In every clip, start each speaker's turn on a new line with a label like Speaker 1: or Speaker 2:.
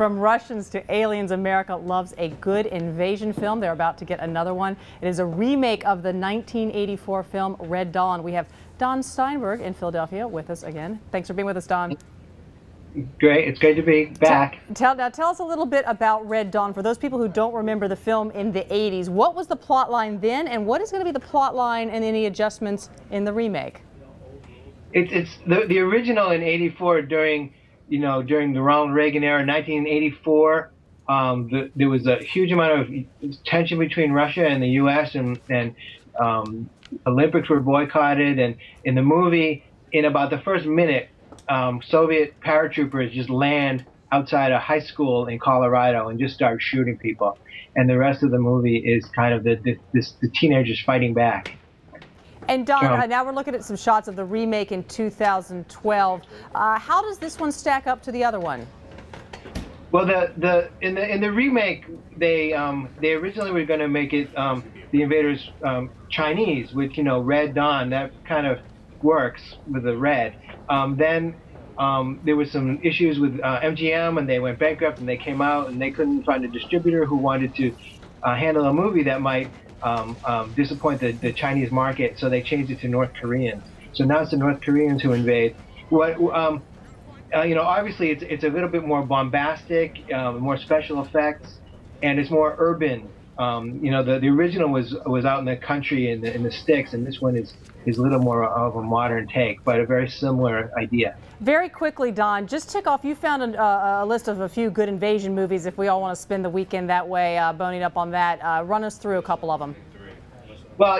Speaker 1: From Russians to aliens, America loves a good invasion film. They're about to get another one. It is a remake of the 1984 film Red Dawn. We have Don Steinberg in Philadelphia with us again. Thanks for being with us, Don.
Speaker 2: Great. It's great to be back.
Speaker 1: Tell us a little bit about Red Dawn. For those people who don't remember the film in the 80s, what was the plot line then, and what is going to be the plot line and any adjustments in the remake?
Speaker 2: It's the original in '84 during the Ronald Reagan era, 1984. There was a huge amount of tension between Russia and the U.S. and Olympics were boycotted. And in the movie, in about the first minute, Soviet paratroopers just land outside a high school in Colorado and just start shooting people. And the rest of the movie is kind of the teenagers fighting back.
Speaker 1: And Don, now we're looking at some shots of the remake in 2012. How does this one stack up to the other one?
Speaker 2: Well, in the remake, they originally were going to make it the invaders Chinese, with Red Dawn. That kind of works with the red. Then there was some issues with MGM, and they went bankrupt, and they came out, and they couldn't find a distributor who wanted to handle a movie that might disappoint the Chinese market, so they changed it to North Koreans. So now it's the North Koreans who invade. Obviously it's a little bit more bombastic, more special effects, and it's more urban. The original was out in the country in the sticks, and this one is a little more of a modern take, but a very similar idea.
Speaker 1: Very quickly, Don, just tick off, you found a list of a few good invasion movies if we all want to spend the weekend that way, boning up on that. Run us through a couple of them.
Speaker 2: Well,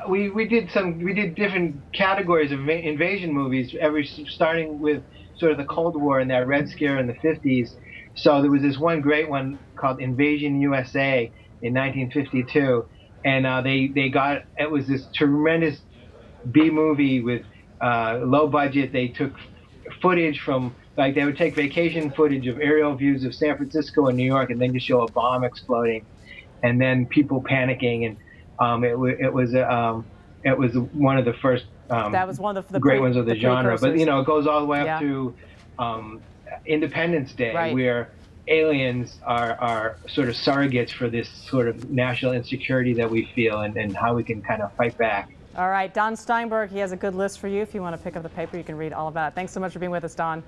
Speaker 2: we did different categories of invasion movies, starting with sort of the Cold War and that Red Scare in the 50s. So there was this one great one called Invasion USA in 1952, and it was this tremendous B movie with low budget. They took footage from, like, they would take vacation footage of aerial views of San Francisco and New York, and then just show a bomb exploding, and then people panicking, and it was one of the first
Speaker 1: that was one of the
Speaker 2: great ones of the genre. But it goes all the way up to Independence Day,
Speaker 1: right,
Speaker 2: where aliens are sort of surrogates for this sort of national insecurity that we feel, and how we can kind of fight back.
Speaker 1: All right, Don Steinberg, he has a good list for you. If you want to pick up the paper, you can read all about it. Thanks so much for being with us, Don.